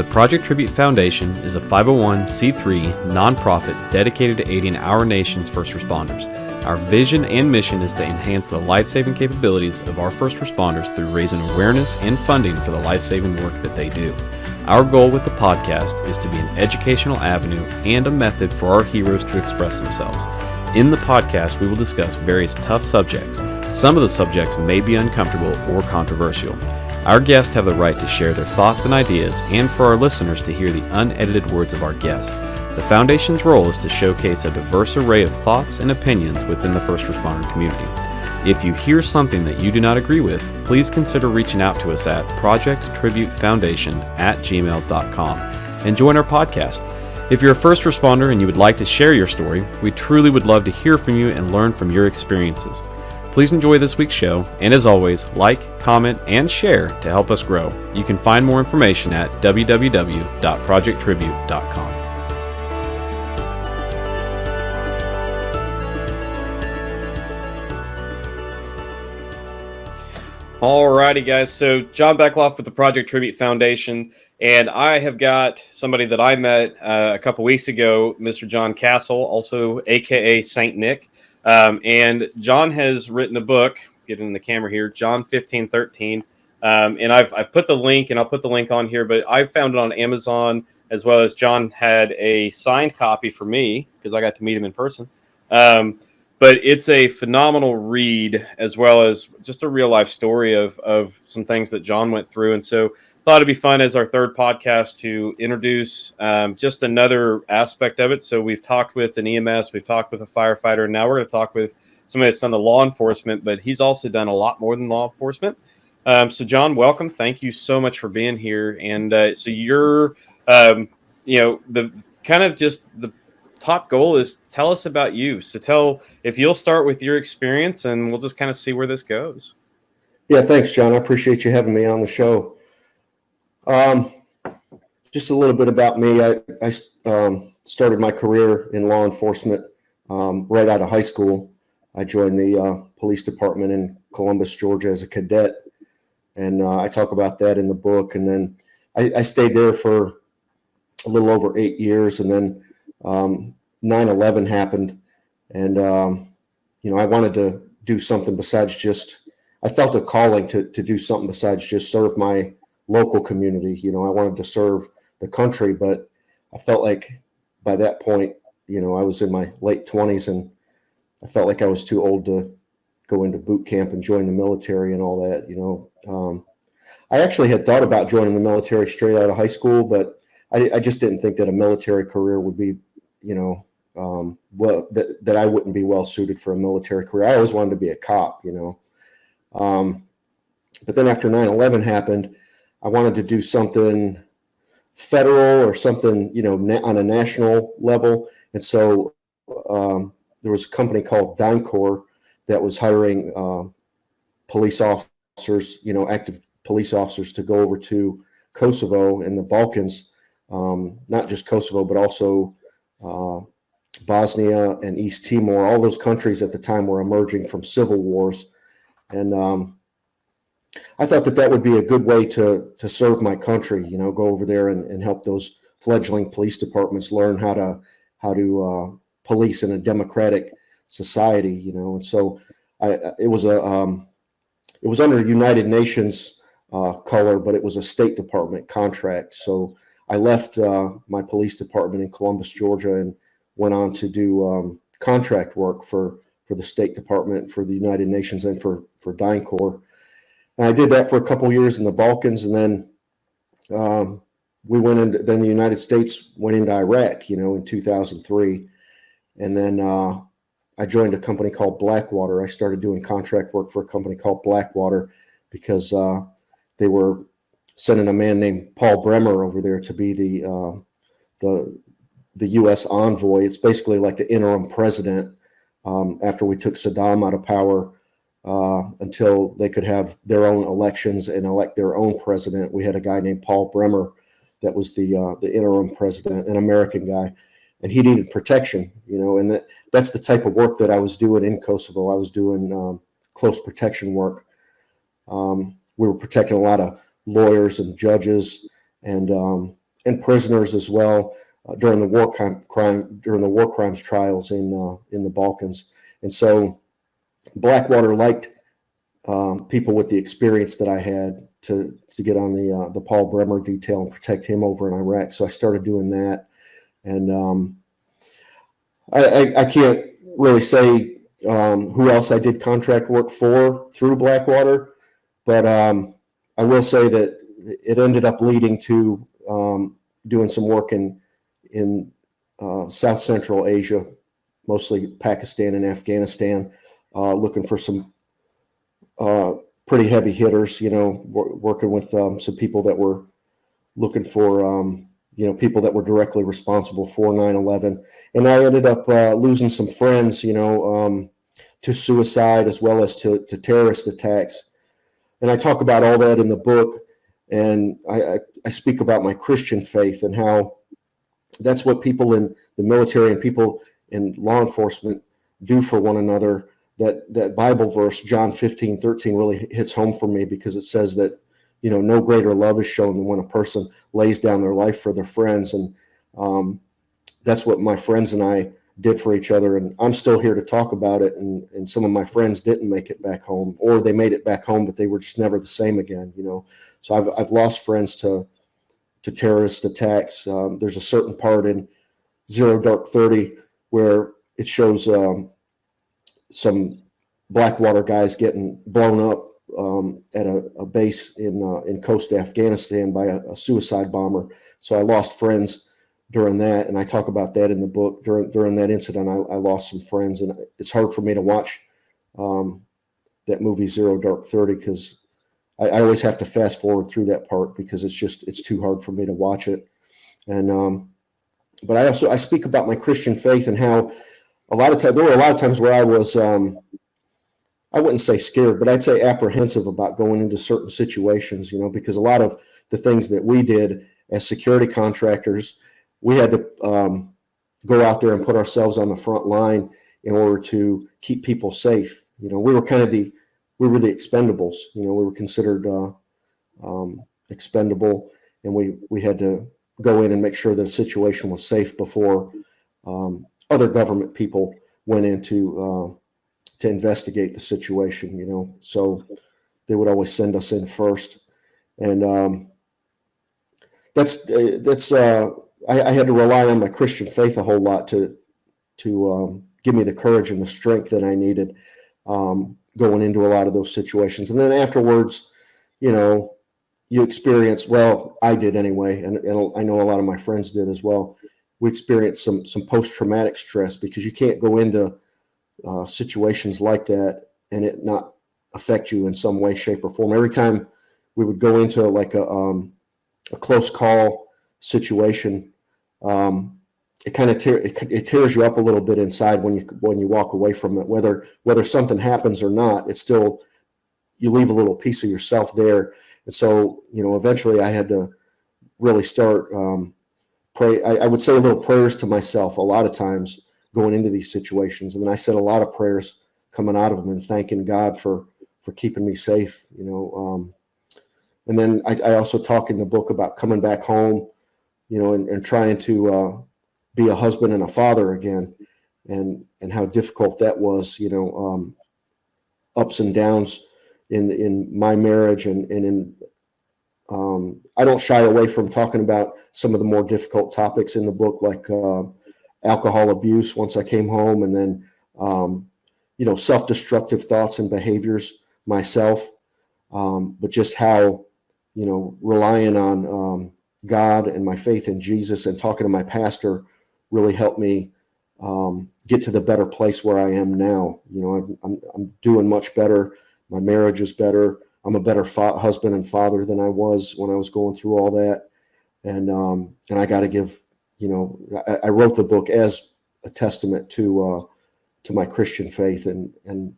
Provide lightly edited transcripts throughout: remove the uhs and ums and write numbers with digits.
The Project Tribute Foundation is a 501c3 nonprofit dedicated to aiding our nation's first responders. Our vision and mission is to enhance the life-saving capabilities of our first responders through raising awareness and funding for the life-saving work that they do. Our goal with the podcast is to be an educational avenue and a method for our heroes to express themselves. In the podcast, we will discuss various tough subjects. Some of the subjects may be uncomfortable or controversial. Our guests have the right to share their thoughts and ideas, and for our listeners to hear the unedited words of our guests. The Foundation's role is to showcase a diverse array of thoughts and opinions within the first responder community. If you hear something that you do not agree with, please consider reaching out to us at projecttributefoundation@gmail.com and join our podcast. If you're a first responder and you would like to share your story, we truly would love to hear from you and learn from your experiences. Please enjoy this week's show, and as always, like, comment, and share to help us grow. You can find more information at www.projecttribute.com. Alrighty, guys. So John Beckloff with the Project Tribute Foundation, and I have got somebody that I met a couple weeks ago, Mr. John Cassel, also aka Saint Nick. And John has written a book, getting in the camera here, John 15:13. And I've put the link, and I'll put the link on here, but I found it on Amazon, as well as John had a signed copy for me because I got to meet him in person. But it's a phenomenal read, as well as just a real life story of some things that John went through. And so thought it'd be fun as our third podcast to introduce just another aspect of it. So we've talked with an EMS, we've talked with a firefighter, and now we're going to talk with somebody that's done the law enforcement, but he's also done a lot more than law enforcement. So John, welcome. Thank you so much for being here. And so you're, the kind of just the top goal is tell us about you. So if you'll start with your experience, and we'll just kind of see where this goes. Yeah, thanks, John. I appreciate you having me on the show. Just a little bit about me. I started my career in law enforcement right out of high school. I joined the police department in Columbus, Georgia as a cadet, and I talk about that in the book. And then I stayed there for a little over 8 years, and then 9/11 happened, and I wanted to do something besides I felt a calling to do something besides just serve my local community. I wanted to serve the country, but I felt like by that point, I was in my late 20s, and I felt like I was too old to go into boot camp and join the military and all that. I actually had thought about joining the military straight out of high school, but I just didn't think that a military career would be, that I wouldn't be well suited for a military career. I always wanted to be a cop, but then after 9/11 happened, I wanted to do something federal or something, on a national level. And so there was a company called DynCorp that was hiring police officers, active police officers to go over to Kosovo and the Balkans, not just Kosovo, but also Bosnia and East Timor. All those countries at the time were emerging from civil wars. And I thought that would be a good way to serve my country, go over there and help those fledgling police departments learn how to police in a democratic society, And so it was under United Nations color, but it was a State Department contract. So I left my police department in Columbus, Georgia, and went on to do contract work for the State Department, for the United Nations, and for DynCorp. And I did that for a couple of years in the Balkans, and then the United States went into Iraq, in 2003. And then I joined a company called Blackwater. I started doing contract work for a company called Blackwater because they were sending a man named Paul Bremer over there to be the U.S. envoy. It's basically like the interim president after we took Saddam out of power. Until they could have their own elections and elect their own president. We had a guy named Paul Bremer that was the interim president, an American guy, and he needed protection, and that's the type of work that I was doing in Kosovo. I was doing close protection work. We were protecting a lot of lawyers and judges and and prisoners as well during the war crimes trials in the Balkans. And so Blackwater liked people with the experience that I had to get on the Paul Bremer detail and protect him over in Iraq. So I started doing that, and I can't really say who else I did contract work for through Blackwater, but I will say that it ended up leading to doing some work in South Central Asia, mostly Pakistan and Afghanistan, looking for some pretty heavy hitters, working with some people that were looking for, people that were directly responsible for 9/11. And I ended up losing some friends, to suicide as well as to terrorist attacks. And I talk about all that in the book. And I speak about my Christian faith and how that's what people in the military and people in law enforcement do for one another. That Bible verse, John 15:13, really hits home for me, because it says that, no greater love is shown than when a person lays down their life for their friends. And that's what my friends and I did for each other. And I'm still here to talk about it. And some of my friends didn't make it back home, or they made it back home, but they were just never the same again, So I've lost friends to terrorist attacks. There's a certain part in Zero Dark 30 where it shows some Blackwater guys getting blown up at a base in coast Afghanistan by a suicide bomber. So I lost friends during that, and I talk about that in the book. During that incident, I lost some friends, and it's hard for me to watch that movie Zero Dark 30, because I always have to fast forward through that part, because it's too hard for me to watch it. And but I speak about my Christian faith and how there were a lot of times where I was I wouldn't say scared, but I'd say apprehensive about going into certain situations, because a lot of the things that we did as security contractors, we had to go out there and put ourselves on the front line in order to keep people safe. We were the expendables. We were considered expendable, and we had to go in and make sure that a situation was safe before other government people went in to investigate the situation. So they would always send us in first, and I had to rely on my Christian faith a whole lot to give me the courage and the strength that I needed going into a lot of those situations. And then afterwards, you experience, well, I did anyway, and I know a lot of my friends did as well. We experienced some post-traumatic stress, because you can't go into situations like that and it not affect you in some way, shape, or form. Every time we would go into like a close call situation, it kind of it tears you up a little bit inside when you walk away from it. Whether something happens or not, it's still, you leave a little piece of yourself there. And so, eventually I had to really start pray. I would say little prayers to myself a lot of times going into these situations. And then I said a lot of prayers coming out of them and thanking God for keeping me safe, and then I also talk in the book about coming back home, and trying to be a husband and a father again, and how difficult that was, ups and downs in my marriage, and in I don't shy away from talking about some of the more difficult topics in the book, like alcohol abuse once I came home, and then self-destructive thoughts and behaviors myself, but just how relying on God and my faith in Jesus and talking to my pastor really helped me get to the better place where I am now. I'm doing much better. My marriage is better. I'm a better husband and father than I was when I was going through all that. And I got to give, I wrote the book as a testament to my Christian faith and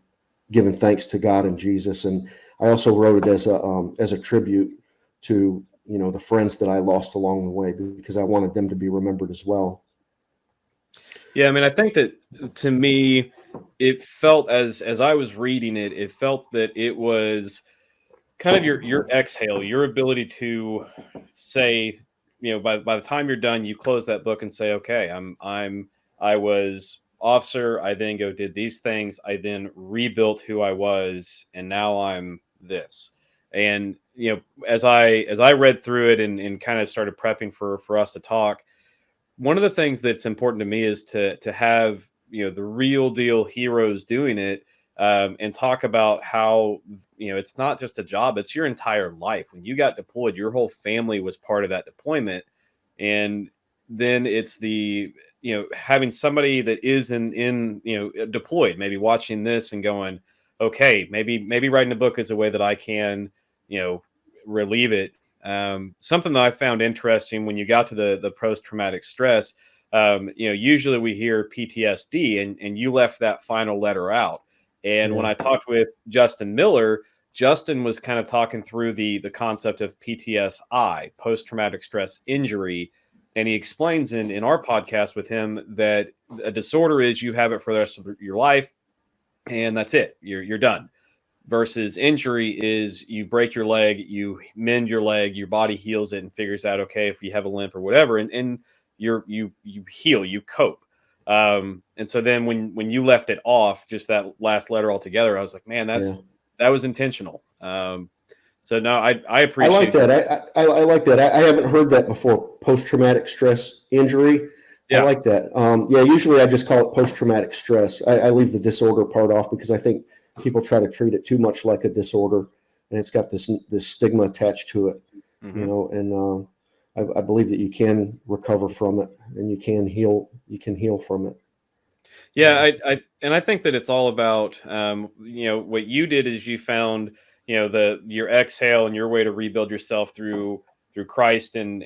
giving thanks to God and Jesus. And I also wrote it as a tribute to, the friends that I lost along the way, because I wanted them to be remembered as well. Yeah, I mean, I think that, to me, it felt, as I was reading it, it felt that it was kind of your exhale, your ability to say, by the time you're done, you close that book and say, okay, I was officer. I then did these things. I then rebuilt who I was, and now I'm this. And as I read through it and kind of started prepping for us to talk, one of the things that's important to me is to have the real deal heroes doing it, and talk about how it's not just a job, it's your entire life. When you got deployed, your whole family was part of that deployment. And then it's the having somebody that is in deployed, maybe watching this and going, okay, maybe writing a book is a way that I can relieve it. Something that I found interesting when you got to the post-traumatic stress, usually we hear PTSD, and you left that final letter out. And when I talked with Justin Miller, Justin was kind of talking through the concept of PTSI, post-traumatic stress injury. And he explains in our podcast with him that a disorder is you have it for the rest of your life, and that's it. You're done. Versus injury is you break your leg, you mend your leg, your body heals it and figures out, okay, if you have a limp or whatever, and you heal, you cope. And so then when you left it off, just that last letter altogether, I was like, man, that was intentional. So no, I appreciate. I like that. I like that. I haven't heard that before. Post-traumatic stress injury. Yeah. I like that. Usually I just call it post-traumatic stress. I leave the disorder part off because I think people try to treat it too much like a disorder, and it's got this stigma attached to it, and I believe that you can recover from it and you can heal from it. Yeah. I think that it's all about, what you did is you found, your exhale and your way to rebuild yourself through Christ and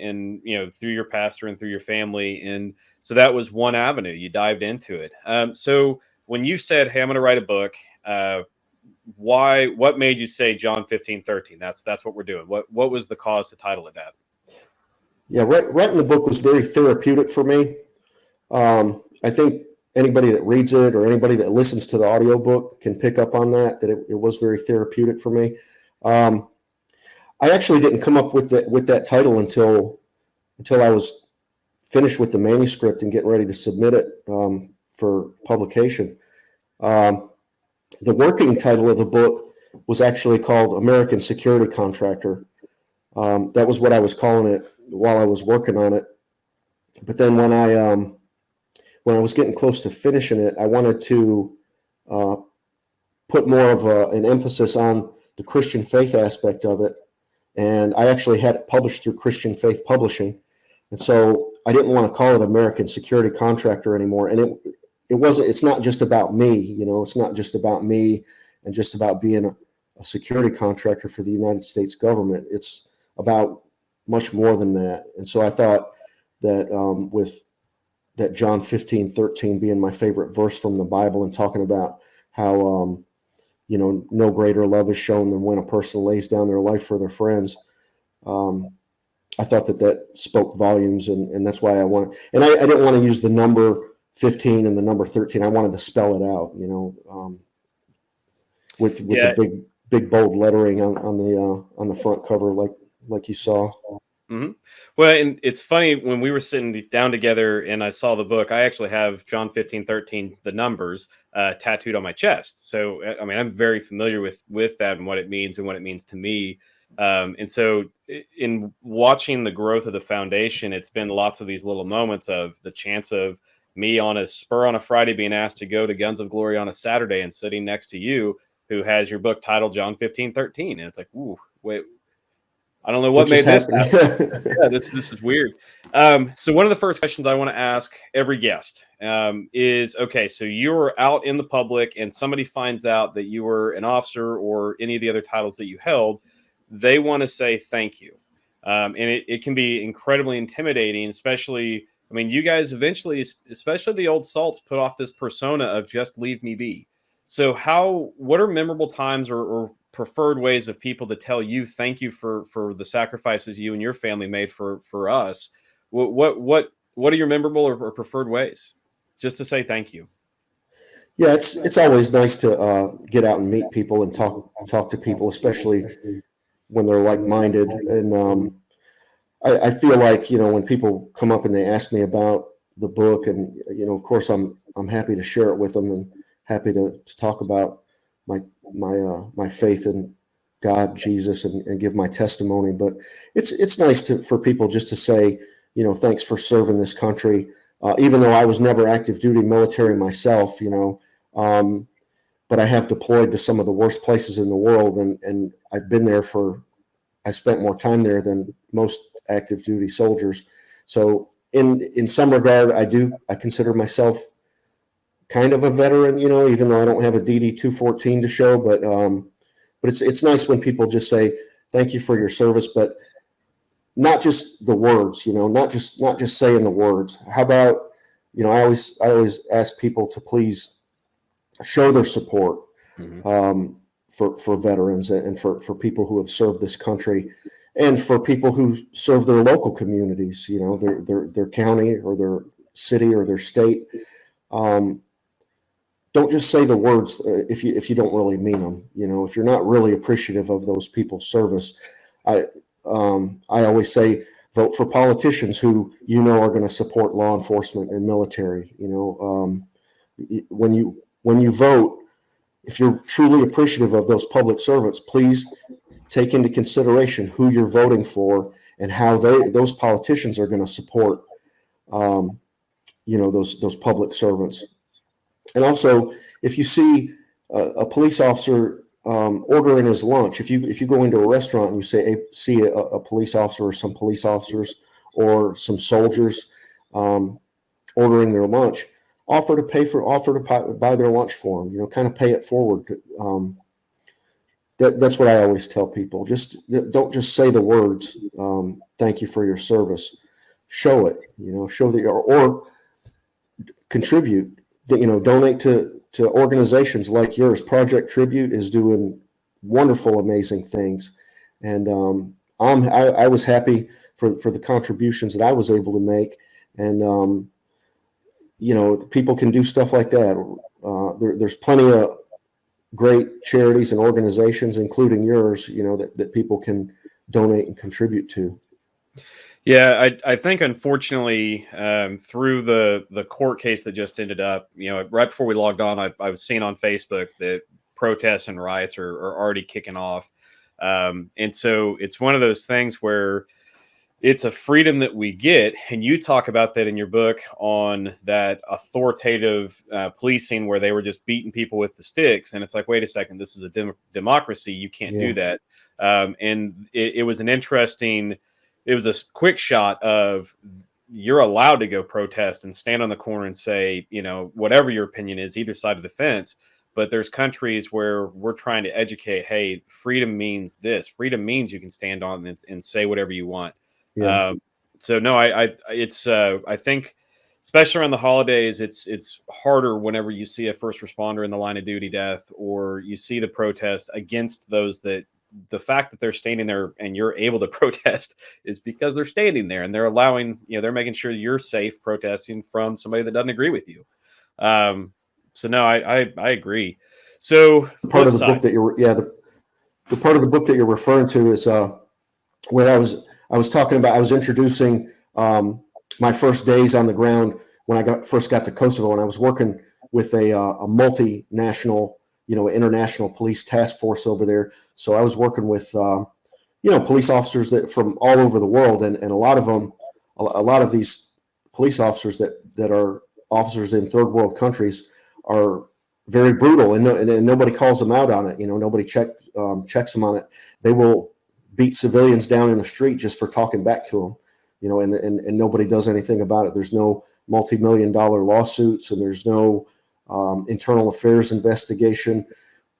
through your pastor and through your family. And so that was one avenue you dived into it. So when you said, hey, I'm going to write a book, what made you say John 15:13? That's what we're doing. What was the cause to title it that? Yeah. Writing the book was very therapeutic for me. I think anybody that reads it or anybody that listens to the audiobook can pick up on that it was very therapeutic for me. I actually didn't come up with that title until I was finished with the manuscript and getting ready to submit it for publication. The working title of the book was actually called American Security Contractor. That was what I was calling it while I was working on it. But then when I was getting close to finishing it, I wanted to put more of an emphasis on the Christian faith aspect of it. And I actually had it published through Christian Faith Publishing. And so I didn't want to call it American Security Contractor anymore. And it's not just about me, it's not just about me and just about being a security contractor for the United States government. It's about much more than that. And so I thought that with that John 15:13 being my favorite verse from the Bible and talking about how, no greater love is shown than when a person lays down their life for their friends. I thought that spoke volumes, and that's why I wanted. And I didn't want to use the number 15 and the number 13. I wanted to spell it out, with the big bold lettering on the front cover, like you saw. Mm-hmm. Well, and it's funny when we were sitting down together and I saw the book, I actually have John 15:13, the numbers, tattooed on my chest. So, I mean, I'm very familiar with that and what it means and what it means to me. And so in watching the growth of the foundation, it's been lots of these little moments of the chance of me on a spur on a Friday being asked to go to Guns of Glory on a Saturday and sitting next to you who has your book titled John 15:13. And it's like, ooh, wait, I don't know what made this happen. Yeah, this is weird. So one of the first questions I want to ask every guest is, okay, so you're out in the public and somebody finds out that you were an officer or any of the other titles that you held. They want to say thank you. And it can be incredibly intimidating, especially, I mean, you guys eventually, especially the old salts, put off this persona of just leave me be. So what are memorable times or preferred ways of people to tell you thank you for the sacrifices you and your family made for us? What are your memorable or preferred ways just to say thank you? Yeah, it's always nice to get out and meet people and talk to people, especially when they're like-minded. And I feel like, when people come up and they ask me about the book, and, of course I'm happy to share it with them, and happy to talk about my faith in God, Jesus, and give my testimony. But it's nice for people just to say, thanks for serving this country. Even though I was never active duty military myself, but I have deployed to some of the worst places in the world, and I've been there I spent more time there than most active duty soldiers. So in some regard, I consider myself kind of a veteran, even though I don't have a DD 214 to show, but it's nice when people just say, thank you for your service, but not just the words, not just saying the words. How about, I always ask people to please show their support, for veterans, and for people who have served this country, and for people who serve their local communities, their county or their city or their state. Don't just say the words if you don't really mean them. If you're not really appreciative of those people's service, I always say, vote for politicians who are going to support law enforcement and military. When you vote, if you're truly appreciative of those public servants, please take into consideration who you're voting for and how those politicians are going to support those public servants. And also, if you see a police officer ordering his lunch, if you go into a restaurant and you see a police officer or some police officers or some soldiers ordering their lunch, offer to buy their lunch for them. Kind of pay it forward. That's what I always tell people. Don't just say the words. Thank you for your service. Show it. Show that or contribute. Donate to organizations like yours. Project Tribute is doing wonderful, amazing things, and I was happy for the contributions that I was able to make, and people can do stuff like that. There's plenty of great charities and organizations, including yours, that people can donate and contribute to. Yeah, I think unfortunately, through the court case that just ended up, right before we logged on, I was seeing on Facebook that protests and riots are already kicking off. And so it's one of those things where it's a freedom that we get. And you talk about that in your book on that authoritative policing where they were just beating people with the sticks. And it's like, wait a second, this is a democracy. You can't do that. And it was an interesting... It was a quick shot of you're allowed to go protest and stand on the corner and say, whatever your opinion is, either side of the fence. But there's countries where we're trying to educate, hey, freedom means this. Freedom means you can stand on and say whatever you want. Yeah. So no, I think, especially around the holidays, it's harder whenever you see a first responder in the line of duty death, or you see the protest against those that. The fact that they're standing there and you're able to protest is because they're standing there and they're allowing, they're making sure you're safe protesting from somebody that doesn't agree with you. So no, I agree. So part of the book that the part of the book that you're referring to is where I was talking about, I was introducing my first days on the ground when I first got to Kosovo, and I was working with a multinational, international police task force over there. So I was working with, police officers that from all over the world. And a lot of these police officers that are officers in third world countries are very brutal, and nobody calls them out on it. Nobody checks them on it. They will beat civilians down in the street just for talking back to them, and nobody does anything about it. There's no multi-million-dollar lawsuits, and there's no internal affairs investigation.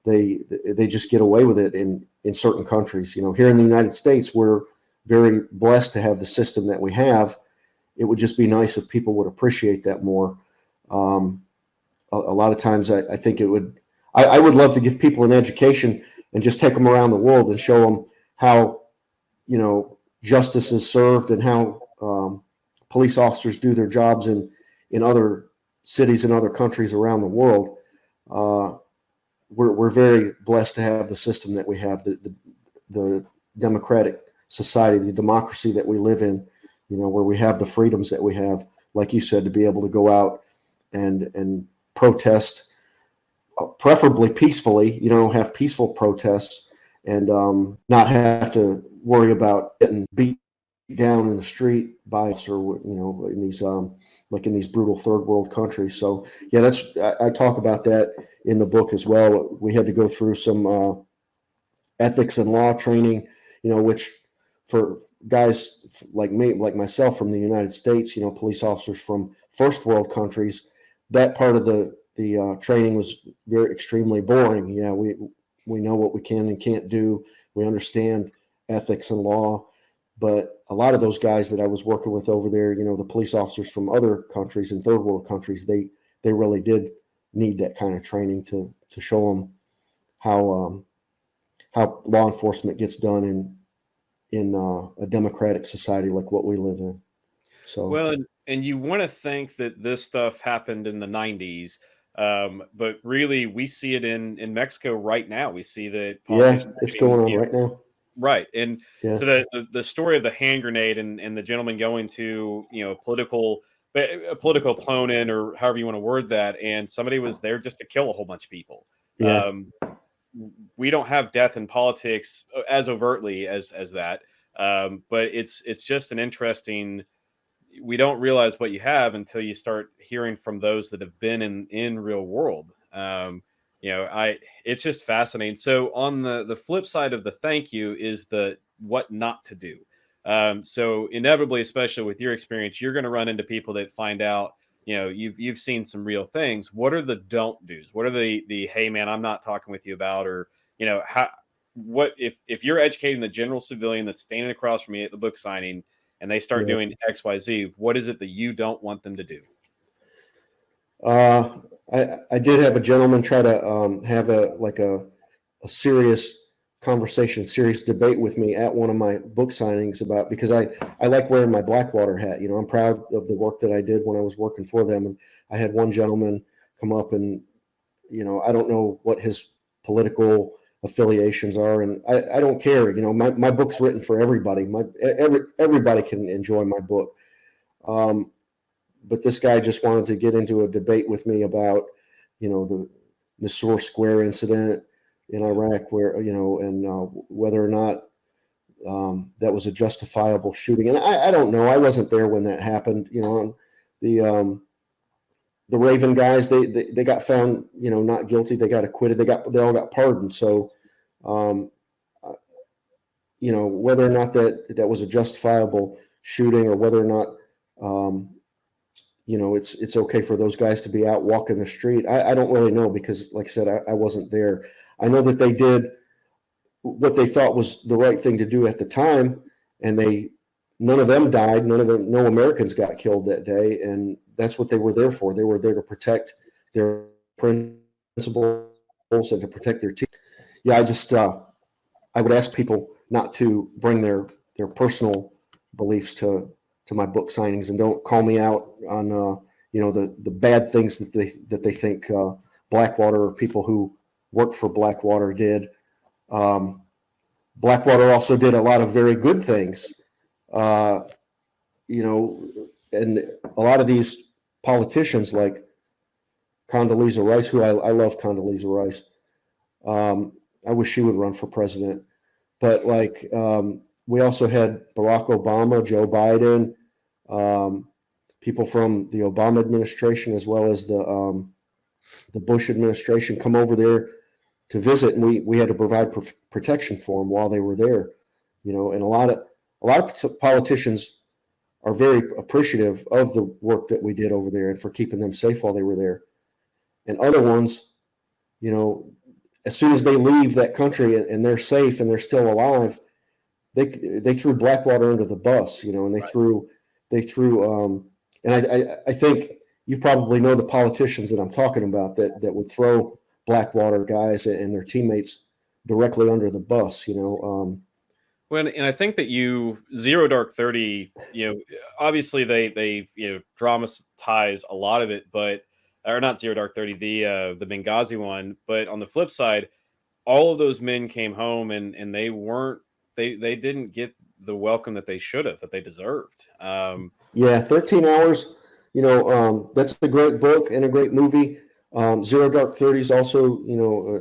They just get away with it in certain countries. Here in the United States, we're very blessed to have the system that we have. It would just be nice if people would appreciate that more. A lot of times I think I would love to give people an education and just take them around the world and show them how, justice is served and how police officers do their jobs in other cities and other countries around the world. We're very blessed to have the system that we have, the democratic society, the democracy that we live in, where we have the freedoms that we have, like you said, to be able to go out and protest, preferably peacefully, have peaceful protests, and not have to worry about getting beat down in the street by us, or in these like in these brutal third world countries. So yeah, I talk about that in the book as well. We had to go through some ethics and law training, which for guys like me, like myself from the United States, police officers from first world countries, that part of the training was very extremely boring. Yeah, we know what we can and can't do. We understand ethics and law, but a lot of those guys that I was working with over there, the police officers from other countries and third world countries, they really did need that kind of training to show them how law enforcement gets done in a democratic society like what we live in. So Well, and you want to think that this stuff happened in the 90s, but really we see it in Mexico right now. We see that yeah, politicians it's getting, going on right now. right. And Yeah, so the story of the hand grenade and the gentleman going to, a political opponent, or however you want to word that, and somebody was there just to kill a whole bunch of people. yeah. Um, we don't have death in politics as overtly as that. But it's just an interesting, we don't realize what you have until you start hearing from those that have been in real world. It's just fascinating. So on the flip side of the thank you is the what not to do. So inevitably, especially with your experience, you're going to run into people that find out, you've seen some real things. What are the don't do's? What are the hey man, I'm not talking with you about, or how, what if you're educating the general civilian that's standing across from me at the book signing, and they start Yeah. doing XYZ, what is it that you don't want them to do? Uh, I did have a gentleman try to have a serious conversation, serious debate with me at one of my book signings about, because I like wearing my Blackwater hat. I'm proud of the work that I did when I was working for them. And I had one gentleman come up and, I don't know what his political affiliations are, and I don't care. My book's written for everybody. Everybody can enjoy my book. But this guy just wanted to get into a debate with me about, the Nisour Square incident in Iraq, where, and whether or not that was a justifiable shooting. And I don't know. I wasn't there when that happened. The the Raven guys, they got found, not guilty. They got acquitted. They all got pardoned. So, um, whether or not that was a justifiable shooting, or whether or not, it's okay for those guys to be out walking the street. I don't really know, because, like I said, I wasn't there. I know that they did what they thought was the right thing to do at the time, and none of them died. No Americans got killed that day, and that's what they were there for. They were there to protect their principles and to protect their team. Yeah, I would ask people not to bring their personal beliefs to my book signings, and don't call me out on the bad things that they think Blackwater or people who worked for Blackwater did. Blackwater also did a lot of very good things, uh, and a lot of these politicians like Condoleezza Rice, who I love Condoleezza Rice. I wish she would run for president. But we also had Barack Obama, Joe Biden, people from the Obama administration, as well as the Bush administration, come over there to visit, and we had to provide protection for them while they were there. And a lot of politicians are very appreciative of the work that we did over there and for keeping them safe while they were there. And other ones, as soon as they leave that country and they're safe and they're still alive, they threw Blackwater under the bus, and they threw and I think you probably know the politicians that I'm talking about that would throw Blackwater guys and their teammates directly under the bus. Well, and I think that Zero Dark 30, obviously they dramatize a lot of it, but, or not Zero Dark 30, the Benghazi one. But on the flip side, all of those men came home, and they weren't, they didn't get the welcome that they should have, that they deserved. Yeah, 13 Hours. That's a great book and a great movie. Zero Dark 30 is also,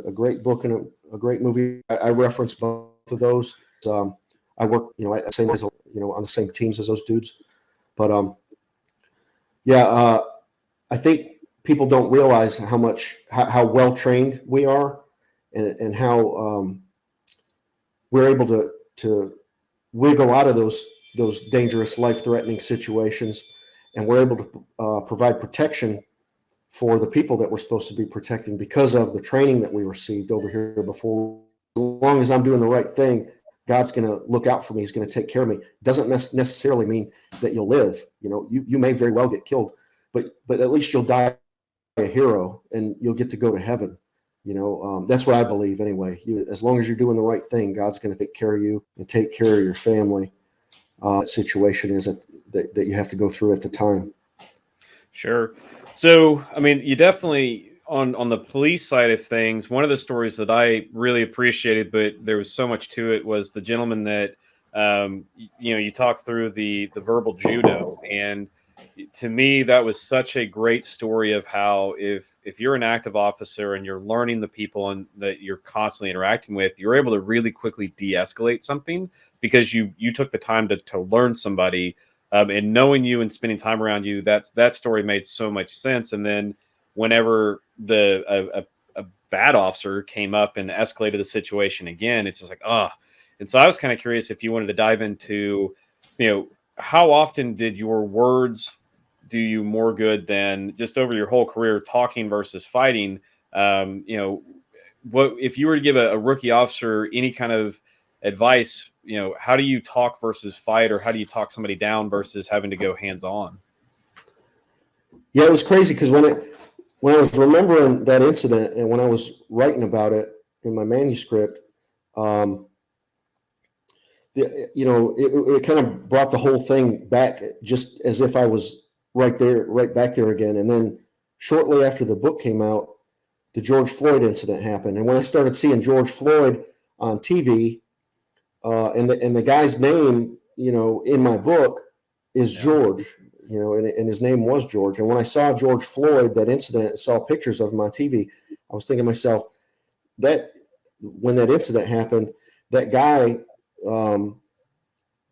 a great book and a great movie. I reference both of those. I work, same as, on the same teams as those dudes. But yeah, I think people don't realize how well trained we are, and how we're able to wiggle out of those dangerous, life-threatening situations, and we're able to provide protection for the people that we're supposed to be protecting because of the training that we received over here before. As long as I'm doing the right thing, God's going to look out for me. He's going to take care of me. Doesn't necessarily mean that you'll live. You may very well get killed, but at least you'll die a hero and you'll get to go to heaven. That's what I believe anyway. As long as you're doing the right thing, God's going to take care of you and take care of your family. Situation is that you have to go through at the time. Sure. So, I mean, you definitely on the police side of things, one of the stories that I really appreciated, but there was so much to it, was the gentleman that you talked through the verbal judo. And to me, that was such a great story of how if you're an active officer and you're learning the people and that you're constantly interacting with, you're able to really quickly de-escalate something because you took the time to learn somebody. And knowing you and spending time around you, that story made so much sense. And then whenever a bad officer came up and escalated the situation again, it's just like, oh. And so I was kind of curious if you wanted to dive into, how often did your words do you more good than just over your whole career, talking versus fighting? What if you were to give a rookie officer any kind of advice, how do you talk versus fight, or how do you talk somebody down versus having to go hands on? Yeah, it was crazy because when I was remembering that incident and when I was writing about it in my manuscript, it kind of brought the whole thing back, just as if I was right back there again. And then shortly after the book came out, the George Floyd incident happened. And when I started seeing George Floyd on TV, and the guy's name, in my book is George, and his name was George. And when I saw George Floyd, that incident, saw pictures of him on TV, I was thinking to myself that when that incident happened, that guy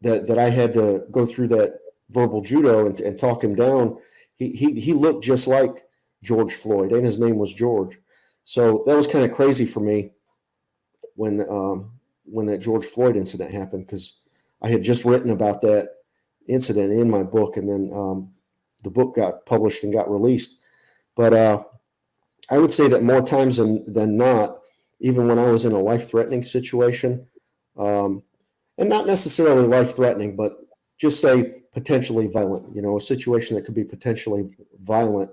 that I had to go through that verbal judo and talk him down, he looked just like George Floyd, and his name was George. So that was kind of crazy for me when that George Floyd incident happened, because I had just written about that incident in my book, and then the book got published and got released. But I would say that more times than not, even when I was in a life-threatening situation, and not necessarily life-threatening, but just say potentially violent, a situation that could be potentially violent,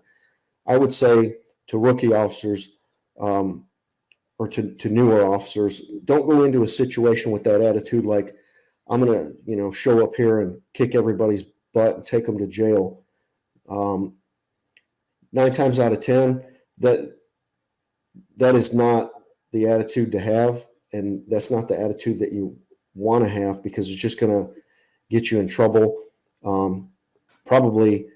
I would say to rookie officers, or to newer officers, don't go into a situation with that attitude like, I'm going to, show up here and kick everybody's butt and take them to jail. 9 times out of 10, that is not the attitude to have. And that's not the attitude that you want to have, because it's just going to get you in trouble. Probably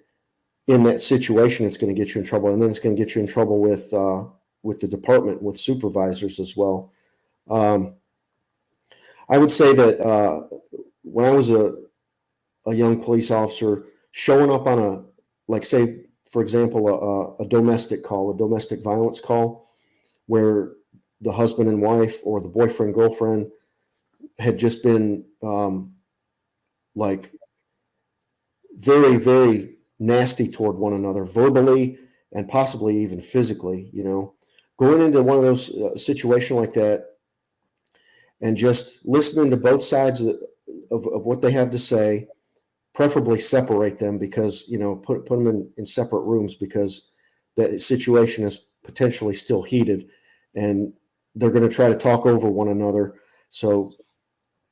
in that situation, it's going to get you in trouble. And then it's going to get you in trouble with the department, with supervisors as well. I would say that when I was a young police officer, showing up on say, for example, a domestic call, a domestic violence call, where the husband and wife or the boyfriend, girlfriend had just been very, very nasty toward one another, verbally and possibly even physically, going into one of those situations like that and just listening to both sides of what they have to say, preferably separate them, because, put them in separate rooms, because that situation is potentially still heated and they're going to try to talk over one another. So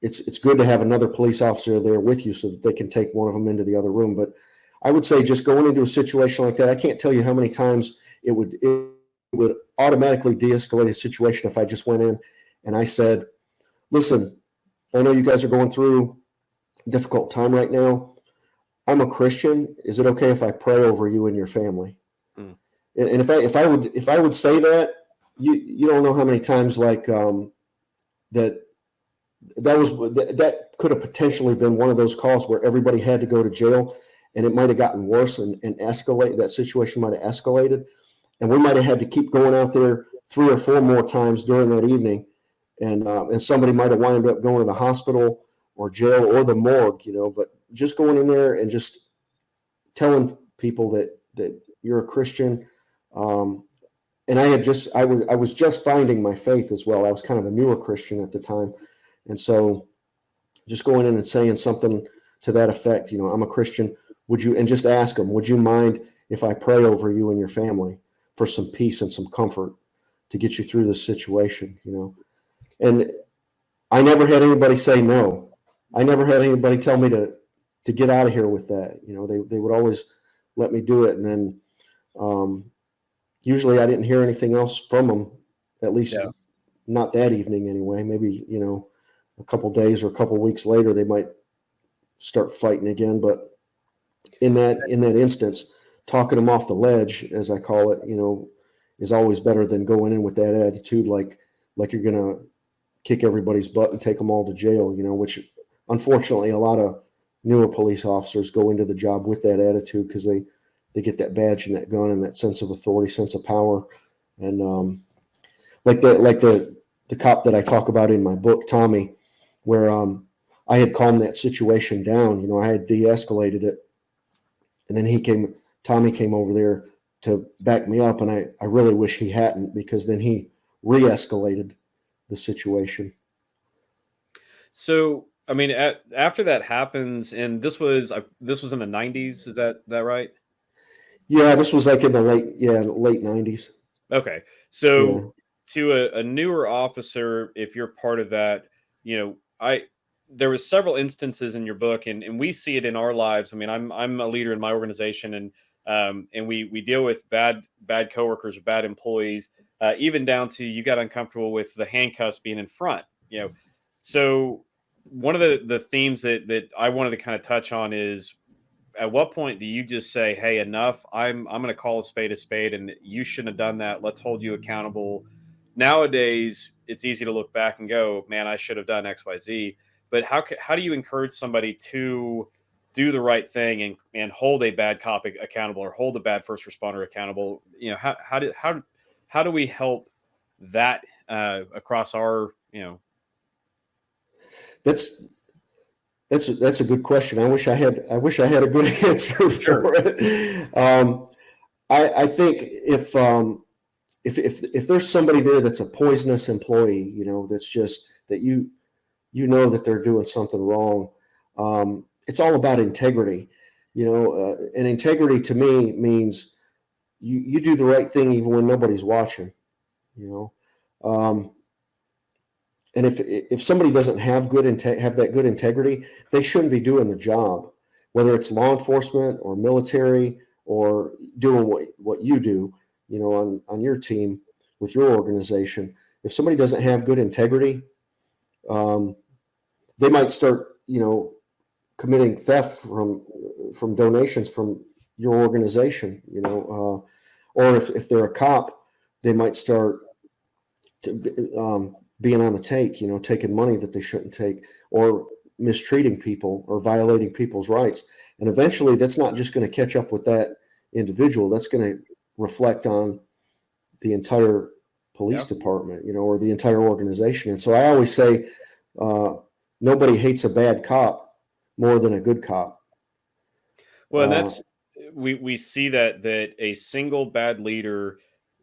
it's good to have another police officer there with you so that they can take one of them into the other room. But I would say just going into a situation like that, I can't tell you how many times it would automatically de-escalate a situation if I just went in and I said, listen, I know you guys are going through difficult time right now. I'm a Christian. Is it okay if I pray over you and your family? Mm. And if I would say that, you don't know how many times like that that could have potentially been one of those calls where everybody had to go to jail, and it might have gotten worse and escalate. That situation might have escalated, and we might have had to keep going out there 3 or 4 more times during that evening, and somebody might have wound up going to the hospital or jail or the morgue, But just going in there and just telling people that you're a Christian. And I was just finding my faith as well. I was kind of a newer Christian at the time, and so just going in and saying something to that effect, I'm a Christian. And just ask them, would you mind if I pray over you and your family for some peace and some comfort to get you through this situation, And I never had anybody say no. I never had anybody tell me to get out of here with that. They would always let me do it. And then usually I didn't hear anything else from them, at least Yeah. not that evening anyway. Maybe, a couple days or a couple weeks later, they might start fighting again. But in that instance, talking them off the ledge, as I call it, is always better than going in with that attitude, like you're going to kick everybody's butt and take them all to jail, which unfortunately a lot of newer police officers go into the job with that attitude because they get that badge and that gun and that sense of authority, sense of power. And like the cop that I talk about in my book, Tommy, where I had calmed that situation down. I had de-escalated it, and then Tommy came over there to back me up, and I really wish he hadn't, because then he re-escalated the situation. So, I mean, after that happens, and this was in the 90s. Is that right? Yeah, this was like in the late 90s. Okay. Yeah. So to a newer officer, if you're part of that, I there was several instances in your book, and we see it in our lives. I mean, I'm a leader in my organization, and we deal with bad coworkers or bad employees, even down to you got uncomfortable with the handcuffs being in front. So one of the themes that I wanted to kind of touch on is, at what point do you just say, "Hey, enough. I'm going to call a spade, and you shouldn't have done that. Let's hold you accountable." Nowadays, it's easy to look back and go, "Man, I should have done X, Y, Z." But how do you encourage somebody to do the right thing and hold a bad cop accountable, or hold a bad first responder accountable? How do we help that across our That's that's a good question. I wish I had a good answer Sure. for it. I think if there's somebody there that's a poisonous employee, that's just that that they're doing something wrong. It's all about integrity, and integrity to me means you do the right thing even when nobody's watching, you know. Um, and if somebody doesn't have have that good integrity, they shouldn't be doing the job, whether it's law enforcement or military or doing what you do, on your team with your organization. If somebody doesn't have good integrity, um, they might start, committing theft from donations from your organization, or if they're a cop, they might start being on the take, taking money that they shouldn't take, or mistreating people or violating people's rights. And eventually that's not just going to catch up with that individual. That's going to reflect on the entire police department, or the entire organization. And so I always say, nobody hates a bad cop more than a good cop. Well, and that's we see that a single bad leader,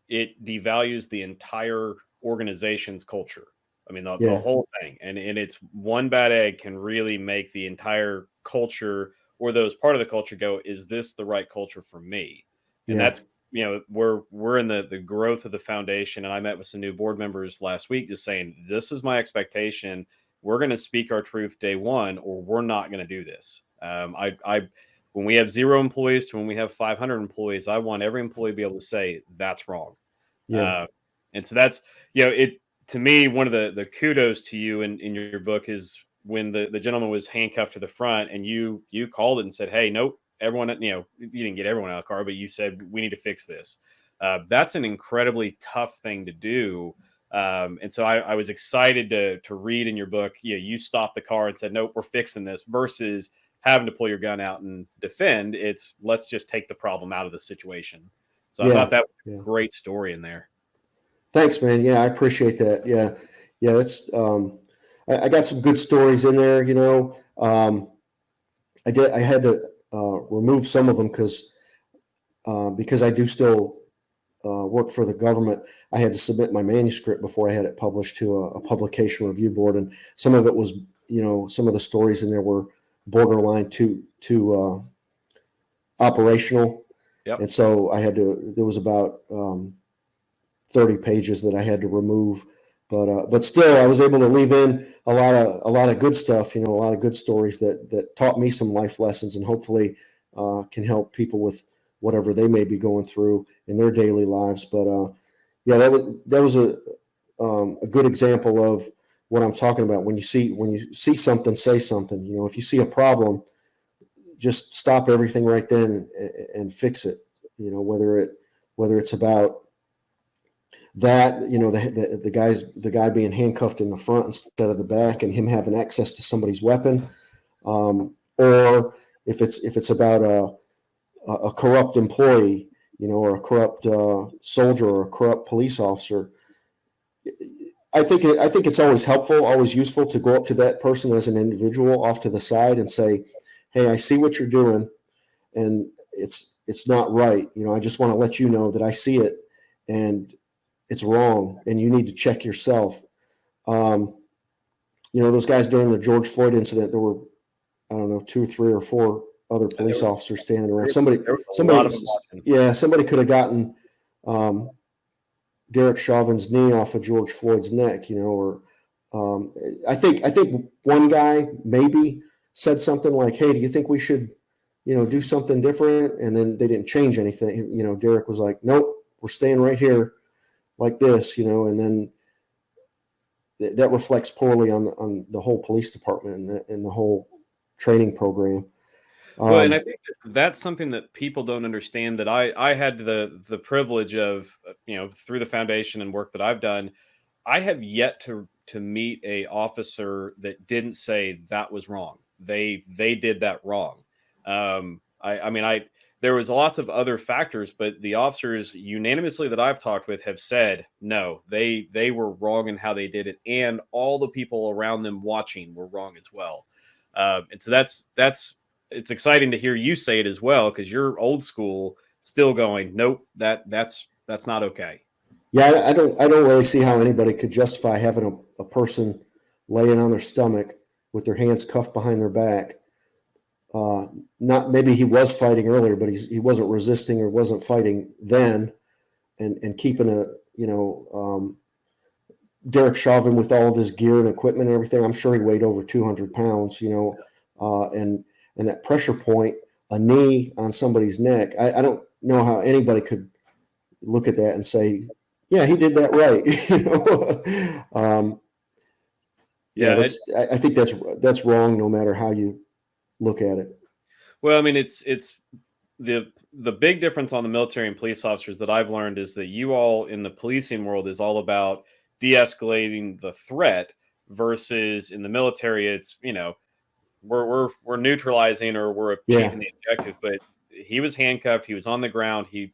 it devalues the entire organization's culture. I mean, the Yeah, whole thing, and it's one bad egg can really make the entire culture, or those part of the culture, go, "Is this the right culture for me?" And yeah, that's we're in the growth of the foundation, and I met with some new board members last week, just saying, "This is my expectation. We're going to speak our truth day one, or we're not going to do this." I when we have 0 employees to when we have 500 employees, I want every employee to be able to say that's wrong. yeah, And so that's, it, to me, one of the kudos to you in your book is when the gentleman was handcuffed to the front, and you called it and said, "Hey, nope, everyone," you didn't get everyone out of the car, but you said, "We need to fix this." That's an incredibly tough thing to do. And so I was excited to read in your book, you stopped the car and said, "Nope, we're fixing this," versus having to pull your gun out and defend. It's, let's just take the problem out of the situation. So I Yeah. thought that was Yeah. a great story in there. Thanks, man. Yeah, I appreciate that. Yeah. Yeah. That's, I got some good stories in there, I had to remove some of them because I do still work for the government. I had to submit my manuscript before I had it published to a publication review board, and some of it was, some of the stories in there were borderline too operational, Yep. and so there was about 30 pages that I had to remove. But still, I was able to leave in a lot of good stuff, a lot of good stories that taught me some life lessons, and hopefully can help people with whatever they may be going through in their daily lives. But yeah, that was a good example of what I'm talking about. When you see something, say something. If you see a problem, just stop everything right then and fix it. Whether it's about that, the guy being handcuffed in the front instead of the back, and him having access to somebody's weapon, or if it's about a corrupt employee, or a corrupt soldier, or a corrupt police officer. I think it's always helpful, always useful to go up to that person as an individual off to the side and say, "Hey, I see what you're doing, and it's not right. I just want to let you know that I see it, and it's wrong, and you need to check yourself." Those guys during the George Floyd incident, there were, I don't know, 2, 3, or 4 other police officers standing around. Somebody could have gotten Derek Chauvin's knee off of George Floyd's neck, or I think one guy maybe said something like, "Hey, do you think we should, do something different?" And then they didn't change anything. Derek was like, "Nope, we're staying right here like this," and then that reflects poorly on the whole police department and the whole training program. Well, and I think that's something that people don't understand, that I had the privilege of, through the foundation and work that I've done. I have yet to meet a officer that didn't say that was wrong. They did that wrong. There was lots of other factors, but the officers unanimously that I've talked with have said, no, they were wrong in how they did it. And all the people around them watching were wrong as well. And so it's exciting to hear you say it as well, because you're old school, still going, nope, that's not okay. Yeah, I don't really see how anybody could justify having a person laying on their stomach with their hands cuffed behind their back. Not maybe he was fighting earlier, but he wasn't resisting or wasn't fighting then, and keeping Derek Chauvin with all of his gear and equipment and everything. I'm sure he weighed over 200 pounds, and that pressure point, a knee on somebody's neck. I don't know how anybody could look at that and say, yeah, he did that right. I think that's wrong, no matter how you look at it. Well, I mean, it's the big difference on the military and police officers that I've learned is that you all in the policing world is all about de-escalating the threat, versus in the military, it's, we're neutralizing, or we're achieving the objective. But he was handcuffed, he was on the ground, he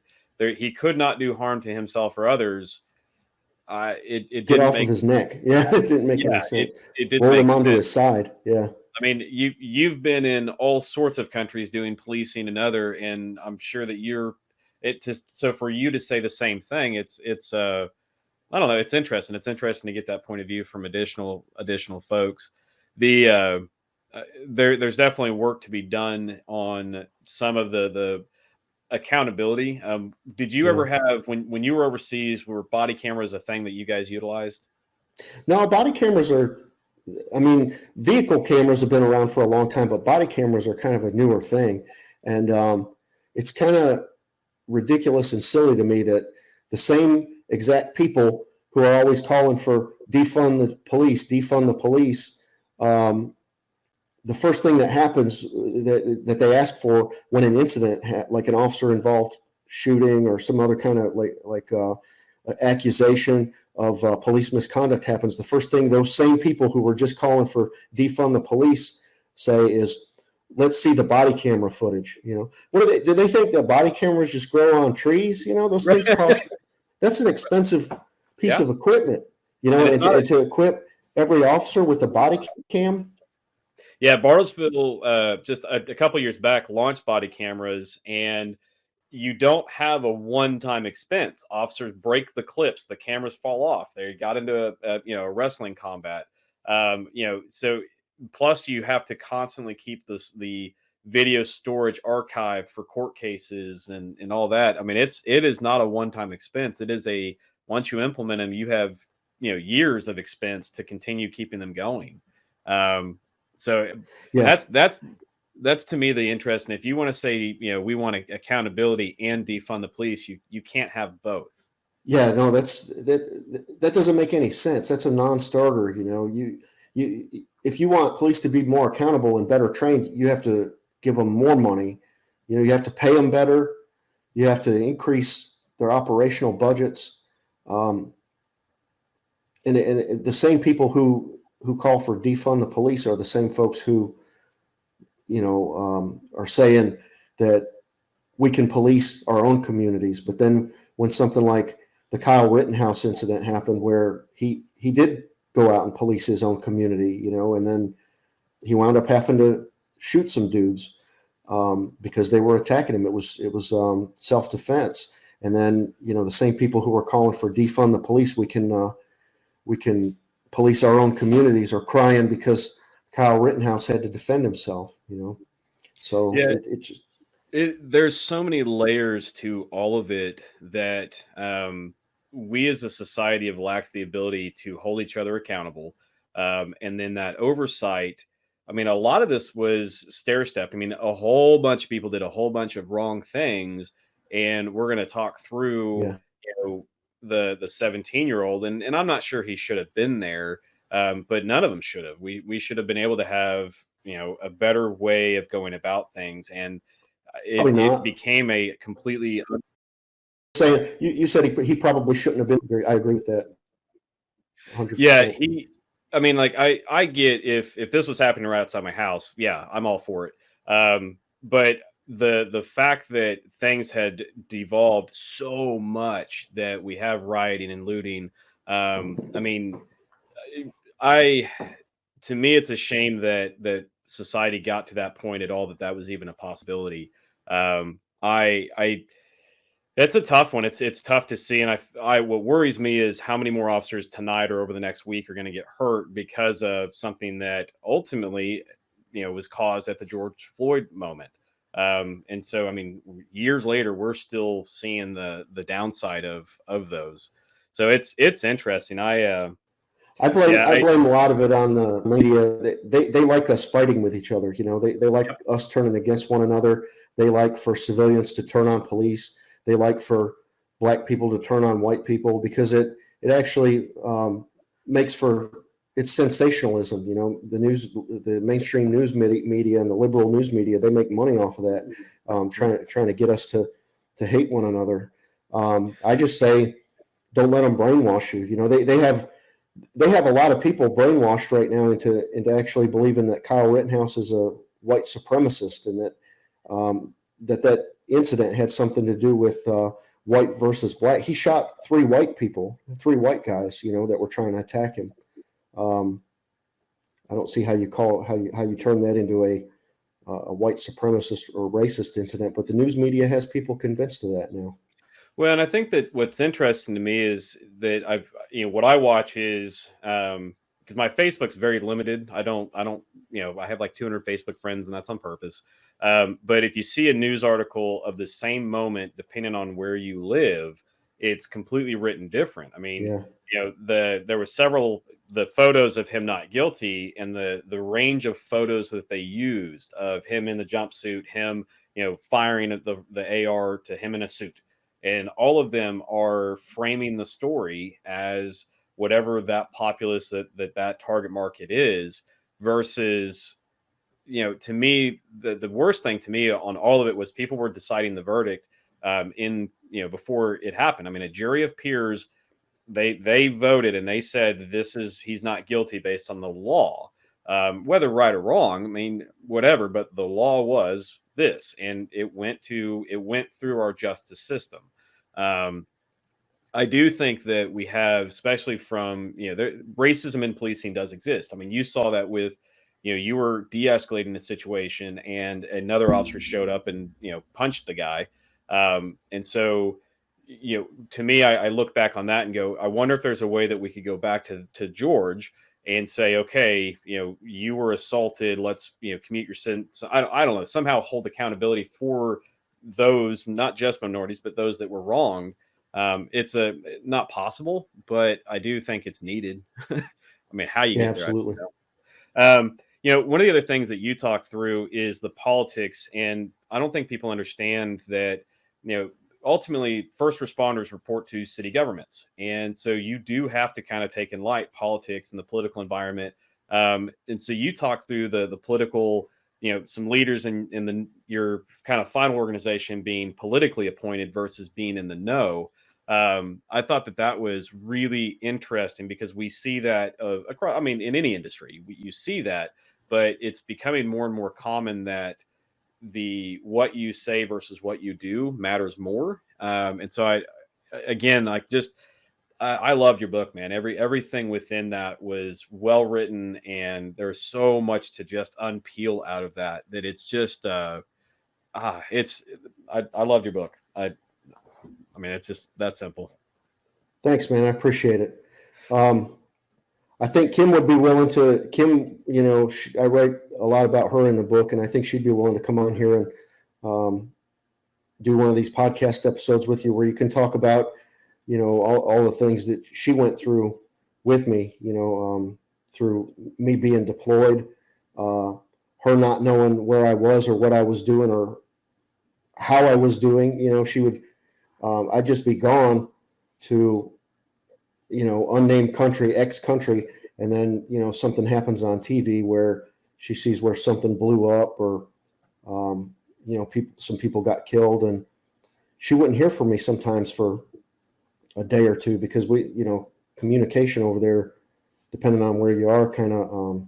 could not do harm to himself or others. It Get didn't off of his neck. Yeah, it didn't make any sense. It didn't roll make him onto sense. his side. Yeah. I mean, you've been in all sorts of countries doing policing and other, and I'm sure that so for you to say the same thing, it's I don't know, it's interesting. It's interesting to get that point of view from additional folks. There's definitely work to be done on some of the accountability. Did you ever have, when you were overseas, were body cameras a thing that you guys utilized? No, body cameras vehicle cameras have been around for a long time, but body cameras are kind of a newer thing. And it's kind of ridiculous and silly to me that the same exact people who are always calling for defund the police, the first thing that happens that they ask for when an incident, like an officer involved shooting or some other kind of accusation of police misconduct happens, the first thing those same people who were just calling for defund the police say is, let's see the body camera footage. What do they think that body cameras just grow on trees? Those things cost, that's an expensive piece of equipment, and to equip every officer with a body cam. Yeah, Bartlesville just a couple years back launched body cameras, and you don't have a one-time expense. Officers break the clips, the cameras fall off. They got into a wrestling combat. So plus you have to constantly keep the video storage archived for court cases and all that. I mean, it is not a one-time expense. It is once you implement them, you have years of expense to continue keeping them going. So yeah, that's to me the interest. And if you want to say, we want accountability and defund the police, you can't have both. Yeah, no, that doesn't make any sense. That's a non-starter. You if you want police to be more accountable and better trained, you have to give them more money. You have to pay them better. You have to increase their operational budgets. And the same people who call for defund the police are the same folks who, are saying that we can police our own communities. But then when something like the Kyle Rittenhouse incident happened, where he did go out and police his own community, and then he wound up having to shoot some dudes because they were attacking him. It was self-defense. And then, the same people who were calling for defund the police, we can police our own communities, are crying because Kyle Rittenhouse had to defend himself, So yeah, it just, there's so many layers to all of it that we as a society have lacked the ability to hold each other accountable. And then that oversight, I mean, a lot of this was stair step. I mean, a whole bunch of people did a whole bunch of wrong things. And we're going to talk through, the 17-year-old. And I'm not sure he should have been there, but none of them should have. We should have been able to have, a better way of going about things. And it became a completely saying you said he probably shouldn't have been there. I agree with that 100%. Yeah, I mean, like I get if this was happening right outside my house, yeah, I'm all for it. But the fact that things had devolved so much that we have rioting and looting, I mean, to me it's a shame that society got to that point at all, that was even a possibility. I It's a tough one. It's tough to see, and what worries me is how many more officers tonight or over the next week are going to get hurt because of something that ultimately, was caused at the George Floyd moment. And so, I mean, years later, we're still seeing the downside of those. So it's interesting. I blame a lot of it on the media. They like us fighting with each other. They like us turning against one another. They like for civilians to turn on police. They like for black people to turn on white people because it actually makes for it's sensationalism. The mainstream news media and the liberal news media, they make money off of that, trying to get us to hate one another. I just say, don't let them brainwash you. They have a lot of people brainwashed right now into actually believing that Kyle Rittenhouse is a white supremacist and that incident had something to do with white versus black. He shot three white guys, that were trying to attack him. I don't see how you turn that into a white supremacist or racist incident, but the news media has people convinced of that now. Well, and I think that what's interesting to me is that what I watch is because my Facebook's very limited. I don't, I have like 200 Facebook friends, and that's on purpose. But if you see a news article of the same moment, depending on where you live, it's completely written different. I mean, there were several the photos of him not guilty, and the range of photos that they used of him in the jumpsuit, him firing at the AR to him in a suit. And all of them are framing the story as whatever that populace that target market is versus, to me, the worst thing to me on all of it was people were deciding the verdict before it happened. I mean, a jury of peers, they voted and they said he's not guilty based on the law, whether right or wrong. I mean, whatever, but the law was this, and it went through our justice system. I do think that we have, especially from, racism in policing does exist. I mean, you saw that with, you were de-escalating the situation and another officer showed up and, punched the guy. And so, to me, I look back on that and go, I wonder if there's a way that we could go back to George and say, okay, you were assaulted. Let's, commute your sentence. I don't know, somehow hold accountability for those, not just minorities, but those that were wronged. It's not possible, but I do think it's needed. I mean, how you get there. Absolutely. One of the other things that you talk through is the politics, and I don't think people understand that, ultimately first responders report to city governments. And so you do have to kind of take in light politics and the political environment. And so you talk through the political, some leaders in your kind of final organization being politically appointed versus being in the know. I thought that was really interesting because we see that across, I mean, in any industry, you see that, but it's becoming more and more common that what you say versus what you do matters more. And so I loved your book, man. Everything within that was well written, and there's so much to just unpeel out of that it's just I loved your book. I mean, it's just that simple. Thanks, man. I appreciate it. I think Kim would be willing to. Kim, I write a lot about her in the book, and I think she'd be willing to come on here and do one of these podcast episodes with you, where you can talk about, all the things that she went through with me. Through me being deployed, her not knowing where I was or what I was doing or how I was doing. She would. I'd just be gone to, unnamed country, X country. And then, something happens on TV where she sees where something blew up or, some people got killed, and she wouldn't hear from me sometimes for a day or two because communication over there, depending on where you are, kind of,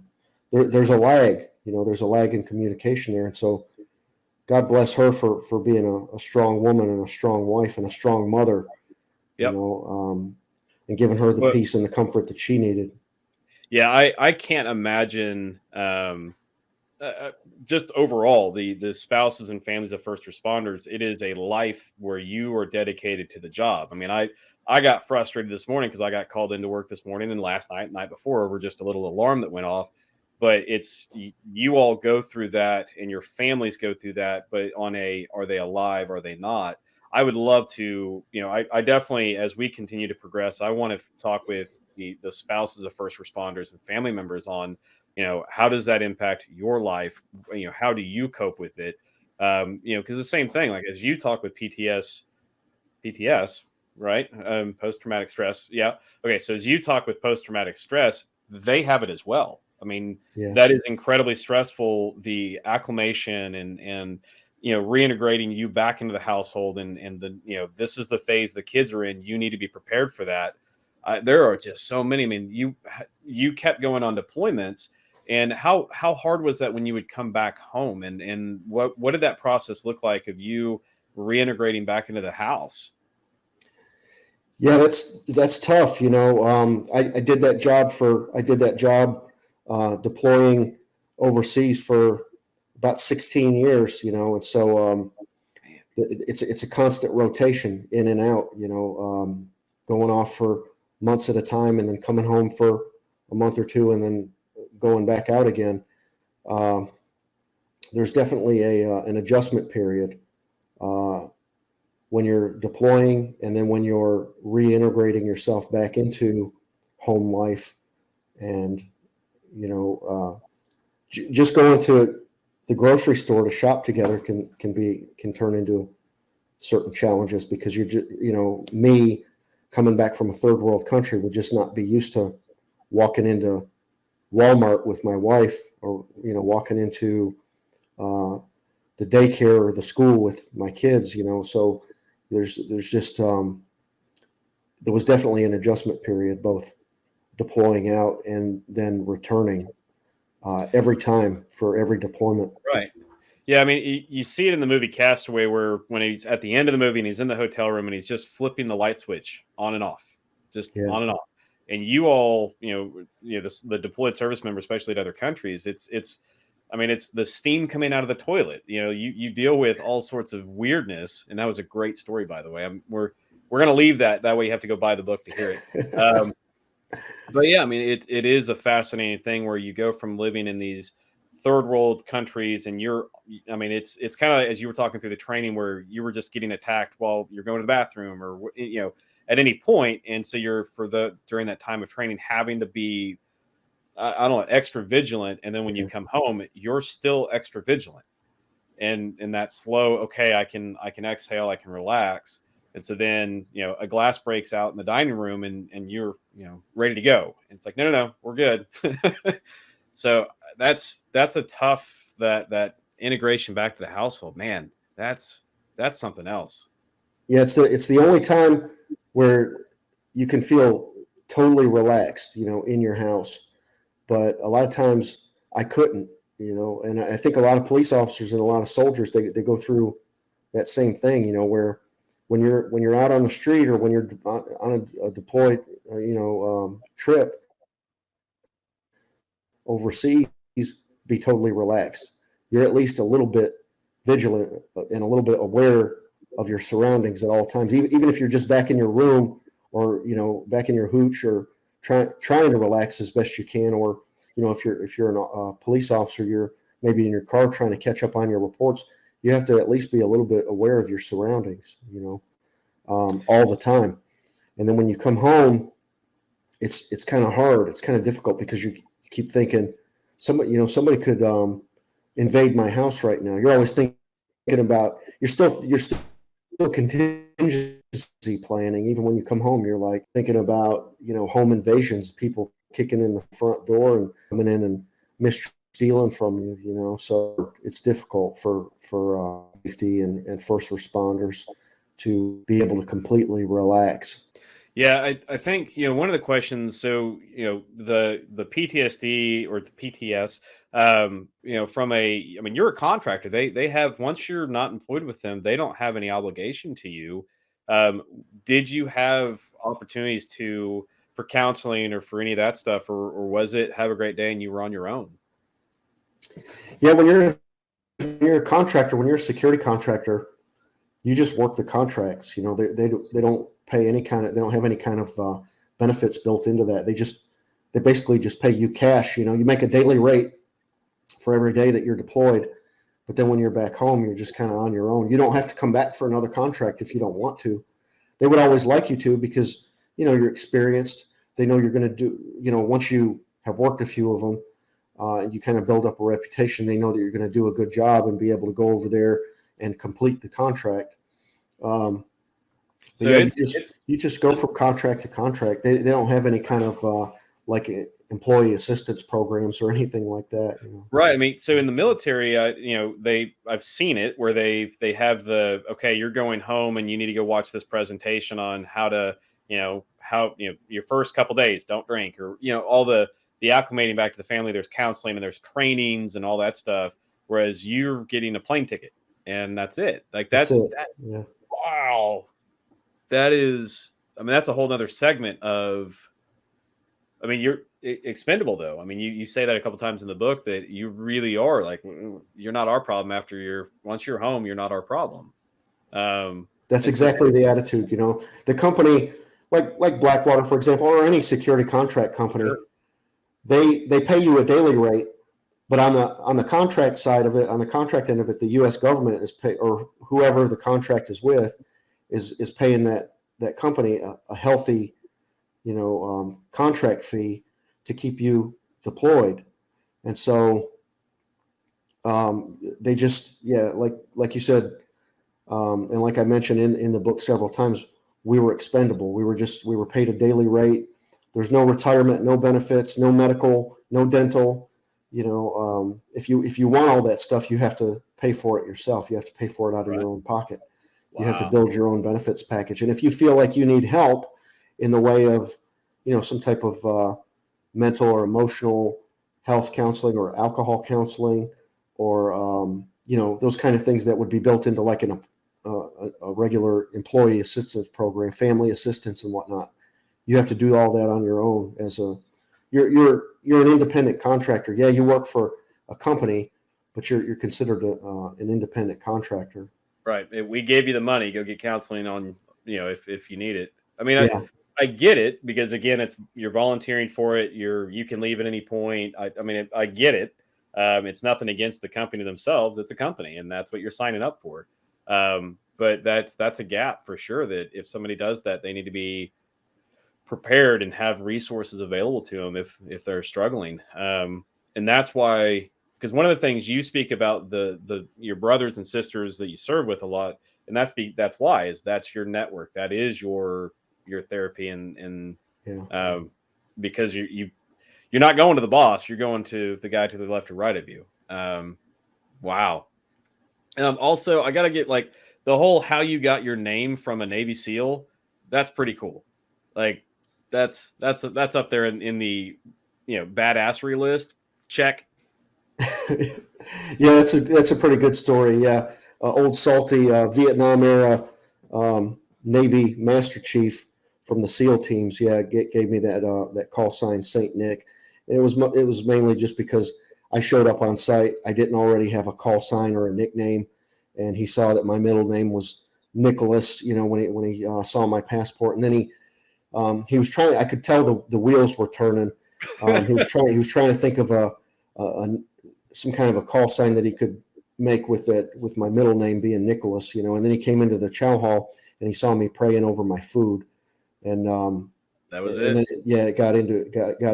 there's a lag, there's a lag in communication there. And so God bless her for being a strong woman and a strong wife and a strong mother, yep. And giving her the peace and the comfort that she needed. Yeah, I can't imagine just overall the spouses and families of first responders. It is a life where you are dedicated to the job. I mean, I got frustrated this morning because I got called into work this morning, and last night before, were just a little alarm that went off. But it's, you all go through that and your families go through that, but are they alive? Are they not? I would love to, I definitely, as we continue to progress, I want to talk with the spouses of first responders and family members on, how does that impact your life? How do you cope with it? Because the same thing, like as you talk with PTS, right? Post-traumatic stress. Yeah. Okay. So as you talk with post-traumatic stress, they have it as well. I mean, That is incredibly stressful. The acclimation and reintegrating you back into the household and this is the phase the kids are in. You need to be prepared for that. There are just so many. I mean, you kept going on deployments, and how hard was that when you would come back home? And what did that process look like of you reintegrating back into the house? Yeah, that's tough. I did that job deploying overseas for about 16 years, and so it's a constant rotation in and out, going off for months at a time and then coming home for a month or two and then going back out again. There's definitely an adjustment period when you're deploying and then when you're reintegrating yourself back into home life. And just going to the grocery store to shop together can turn into certain challenges because me coming back from a third world country would just not be used to walking into Walmart with my wife or walking into the daycare or the school with my kids, so there's just, there was definitely an adjustment period, both deploying out and then returning every time for every deployment. Right. Yeah, I mean, you see it in the movie Castaway, where when he's at the end of the movie and he's in the hotel room and he's just flipping the light switch on and off, just Yeah. on and off. And you all, the deployed service member, especially to other countries, I mean, it's the steam coming out of the toilet. You deal with all sorts of weirdness, and that was a great story, by the way. We're gonna leave that way. You have to go buy the book to hear it. But yeah, I mean, it is a fascinating thing where you go from living in these third world countries, and it's kind of, as you were talking through the training, where you were just getting attacked while you're going to the bathroom, or at any point, and so you're during that time of training having to be, I don't know, extra vigilant, and then when you come home, you're still extra vigilant, and that slow, okay, I can exhale, I can relax. And so then, a glass breaks out in the dining room, and you're, ready to go. And it's like, no, we're good. So that's a tough, that integration back to the household, man. That's something else. Yeah, it's the only time where you can feel totally relaxed, in your house. But a lot of times I couldn't, and I think a lot of police officers and a lot of soldiers, they go through that same thing, where when you're out on the street, or when you're on a deployed, trip overseas, be totally relaxed. You're at least a little bit vigilant and a little bit aware of your surroundings at all times, even if you're just back in your room, or back in your hooch, or trying to relax as best you can, or if you're a police officer, you're maybe in your car trying to catch up on your reports. You have to at least be a little bit aware of your surroundings, all the time. And then when you come home, it's kind of hard. It's kind of difficult, because you keep thinking somebody could invade my house right now. You're always thinking about, you're still contingency planning. Even when you come home, you're like thinking about, home invasions, people kicking in the front door and coming in and stealing from you, so it's difficult for safety and first responders to be able to completely relax. Yeah, I think, one of the questions, so, the PTSD or the PTS, I mean, you're a contractor. They have, once you're not employed with them, they don't have any obligation to you. Did you have opportunities for counseling or for any of that stuff, or was it have a great day and you were on your own? Yeah, when you're a contractor, when you're a security contractor, you just work the contracts. They don't pay any kind of, they don't have any kind of benefits built into that. They basically just pay you cash. You make a daily rate for every day that you're deployed, but then when you're back home, you're just kind of on your own. You don't have to come back for another contract if you don't want to. They would always like you to, because you're experienced. They know you're going to do, once you have worked a few of them, you kind of build up a reputation. They know that you're going to do a good job and be able to go over there and complete the contract. So yeah, you just go from contract to contract. They don't have any kind of like employee assistance programs or anything like that. Right. I mean, so in the military, I've seen it where they have okay, you're going home and you need to go watch this presentation on how to, your first couple days, don't drink, or, all the acclimating back to the family. There's counseling and there's trainings and all that stuff. Whereas you're getting a plane ticket and that's it. Like that's it. That, yeah. Wow. That is, I mean, that's a whole nother segment of, I mean, you're expendable though. I mean, you say that a couple times in the book, that you really are like, you're not our problem once you're home, you're not our problem. That's exactly the attitude. The company, like Blackwater, for example, or any security contract company, sure, they pay you a daily rate, but on the contract side of it, on the contract end of it, the U.S. government is pay, or whoever the contract is with, is paying that company a healthy, contract fee to keep you deployed. And so they just, like you said, and like I mentioned in the book several times, we were expendable. We were paid a daily rate. There's no retirement, no benefits, no medical, no dental, if you want all that stuff, you have to pay for it yourself. You have to pay for it out of Right. your own pocket. You have to Wow. build your own benefits package. And if you feel like you need help in the way of, some type of mental or emotional health counseling or alcohol counseling, or those kind of things that would be built into like a regular employee assistance program, family assistance and whatnot, you have to do all that on your own. You're an independent contractor. Yeah, you work for a company, but you're considered an independent contractor. Right. We gave you the money. Go get counseling on, if you need it. I mean, Yeah, I get it, because again, you're volunteering for it. You can leave at any point. I mean, I get it. It's nothing against the company themselves. It's a company, and that's what you're signing up for. But that's a gap for sure, that if somebody does that, they need to be prepared and have resources available to them if they're struggling. And that's why, because one of the things you speak about, your brothers and sisters that you serve with a lot, and that's why is that's your network, that is your therapy, and yeah. because you're not going to the boss, you're going to the guy to the left or right of you. Wow. Also, I got to get like the whole how you got your name from a Navy SEAL. That's pretty cool. Like that's up there in the badassery list. Check. Yeah, that's a pretty good story. Yeah, old salty Vietnam era Navy Master Chief from the SEAL teams. Yeah, gave me that call sign Saint Nick. And it was mainly just because I showed up on site. I didn't already have a call sign or a nickname, and he saw that my middle name was Nicholas. When he saw my passport, and then he was trying. I could tell the wheels were turning. He was trying to think of a some kind of a call sign that he could make with my middle name being Nicholas, and then he came into the chow hall and he saw me praying over my food. And That was and it. then it got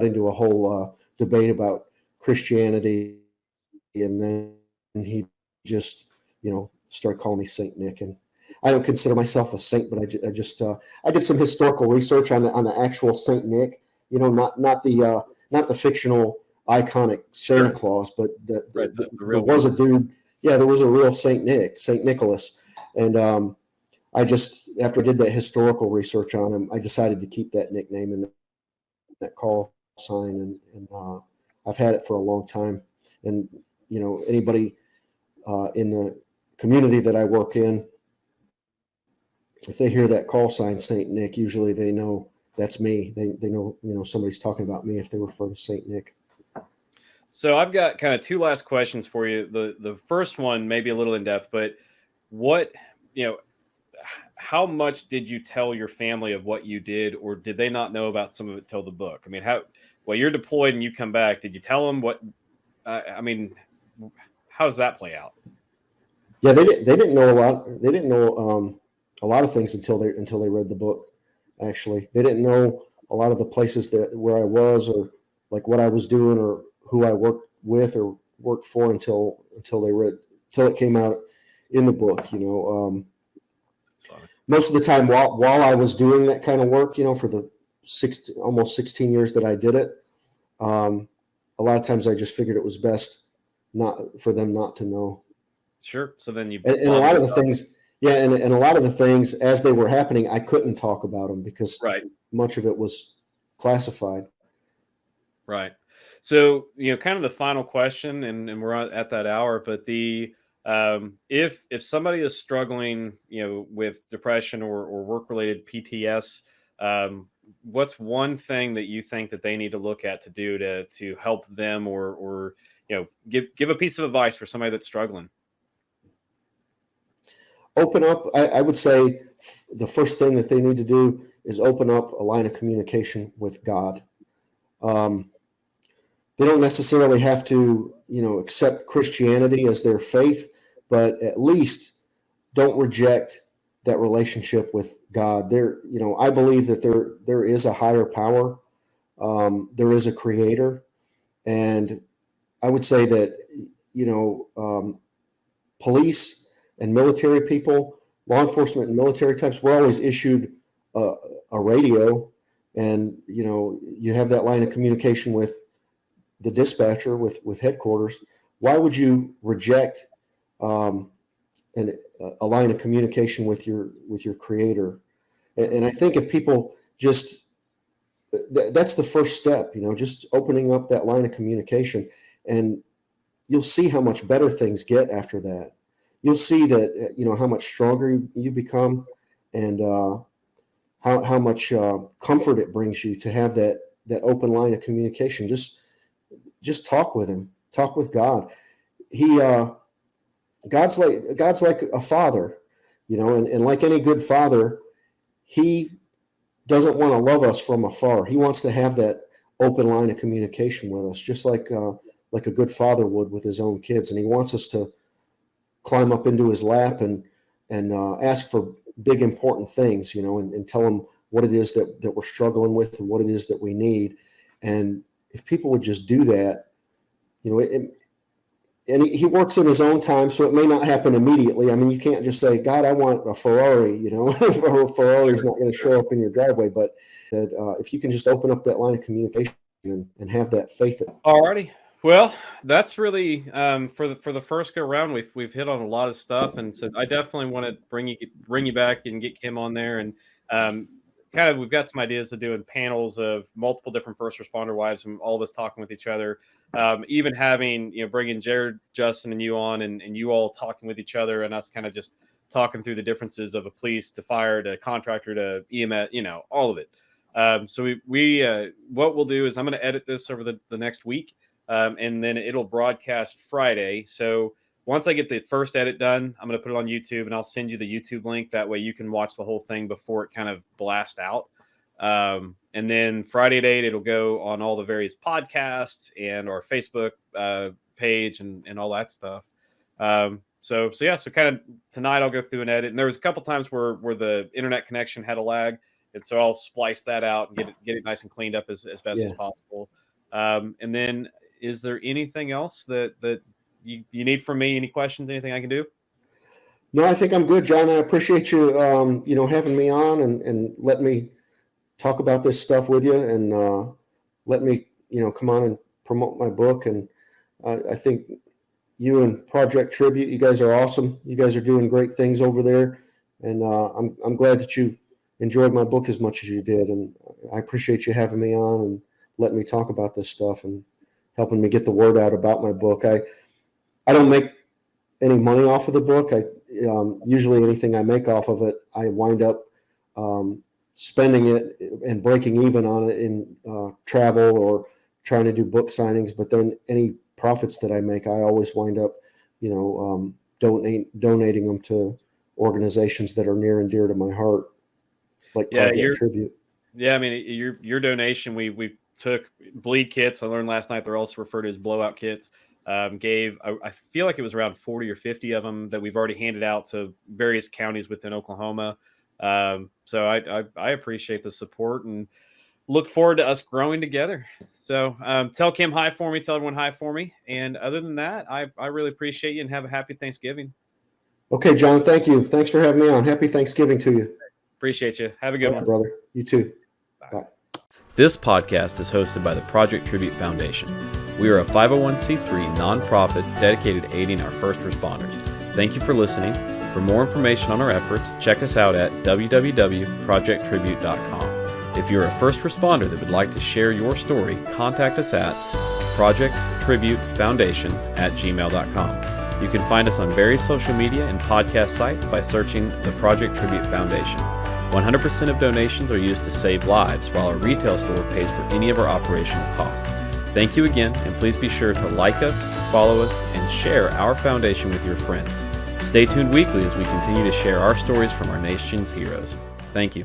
into a whole debate about Christianity. And then he just, started calling me Saint Nick. And I don't consider myself a saint, but I did some historical research on the actual Saint Nick, not the fictional iconic Santa Sure. Claus, but Right. The there real was one. a dude. Yeah, there was a real Saint Nicholas. And I just, after I did that historical research on him, I decided to keep that nickname and that call sign. And I've had it for a long time. And, anybody in the community that I work in, if they hear that call sign Saint Nick, usually they know that's me. They know, somebody's talking about me if they refer to Saint Nick. So I've got kind of two last questions for you. The first one may be a little in depth, but what, how much did you tell your family of what you did, or did they not know about some of it till the book? I mean, you're deployed and you come back, did you tell them what, I mean, how does that play out? Yeah, they didn't know a lot. They didn't know a lot of things until they read the book. Actually, they didn't know a lot of the places where I was, or like what I was doing, or who I worked with or worked for until it came out in the book. Most of the time while I was doing that kind of work, for the almost 16 years that I did it, a lot of times I just figured it was best not for them not to know. Sure. So then you And a lot of the things, yeah, and a lot of the things as they were happening, I couldn't talk about them because right. much of it was classified. Right. So, kind of the final question, and we're at that hour, but if somebody is struggling, with depression or work related PTS, what's one thing that you think that they need to look at to do to help them, or give a piece of advice for somebody that's struggling? Open up. I would say the first thing that they need to do is open up a line of communication with God. They don't necessarily have to, accept Christianity as their faith, but at least don't reject that relationship with God. I believe that there is a higher power. There is a creator. And I would say that, police and military people, law enforcement and military types, we're always issued a radio, and, you have that line of communication with the dispatcher with headquarters, why would you reject a line of communication with your creator? And I think if people just, that's the first step, just opening up that line of communication, and you'll see how much better things get after that. You'll see that, how much stronger you become, and how much comfort it brings you to have that open line of communication. Just talk with him, talk with God. God's like a father, and like any good father, he doesn't want to love us from afar. He wants to have that open line of communication with us, just like a good father would with his own kids. And he wants us to climb up into his lap and ask for big, important things, and tell him what it is that we're struggling with and what it is that we need. And if people would just do that, and he works in his own time, so it may not happen immediately. I mean, you can't just say, God, I want a Ferrari, a Ferrari's not going to show up in your driveway. But if you can just open up that line of communication and have that faith. Alrighty. Well, that's really for the first go round. We've hit on a lot of stuff, and so I definitely want to bring you back and get Kim on there, and kind of we've got some ideas of doing panels of multiple different first responder wives and all of us talking with each other. Even having bringing Jared, Justin, and you on, and you all talking with each other, and us kind of just talking through the differences of a police to fire to contractor to EMS, all of it. So we what we'll do is I'm going to edit this over the next week. And then it'll broadcast Friday. So once I get the first edit done, I'm going to put it on YouTube, and I'll send you the YouTube link. That way you can watch the whole thing before it kind of blasts out. And then Friday at 8, it'll go on all the various podcasts and our Facebook page and all that stuff. So kind of tonight I'll go through and edit. And there was a couple times where the internet connection had a lag. And so I'll splice that out and get it nice and cleaned up as best as possible. And then, is there anything else that you need from me? Any questions? Anything I can do? No, I think I'm good, John. I appreciate you, having me on and let me talk about this stuff with you, and let me, come on and promote my book. And I think you and Project Tribute, you guys are awesome. You guys are doing great things over there, and I'm glad that you enjoyed my book as much as you did. And I appreciate you having me on and letting me talk about this stuff and helping me get the word out about my book. I don't make any money off of the book. Usually anything I make off of it, I wind up spending it and breaking even on it in travel or trying to do book signings. But then any profits that I make, I always wind up, donating them to organizations that are near and dear to my heart, like Project Tribute. Yeah, I mean, your donation, we took bleed kits. I learned last night they're also referred to as blowout kits. I feel like it was around 40 or 50 of them that we've already handed out to various counties within Oklahoma. So I appreciate the support and look forward to us growing together. So tell Kim hi for me. Tell everyone hi for me. And other than that, I really appreciate you and have a happy Thanksgiving. Okay, John. Thank you. Thanks for having me on. Happy Thanksgiving to you. Appreciate you. Have a good one, brother. You too. Bye. This podcast is hosted by the Project Tribute Foundation. We are a 501c3 nonprofit dedicated to aiding our first responders. Thank you for listening. For more information on our efforts, check us out at www.projecttribute.com. If you're a first responder that would like to share your story, contact us at projecttributefoundation@gmail.com. You can find us on various social media and podcast sites by searching the Project Tribute Foundation. 100% of donations are used to save lives, while our retail store pays for any of our operational costs. Thank you again, and please be sure to like us, follow us, and share our foundation with your friends. Stay tuned weekly as we continue to share our stories from our nation's heroes. Thank you.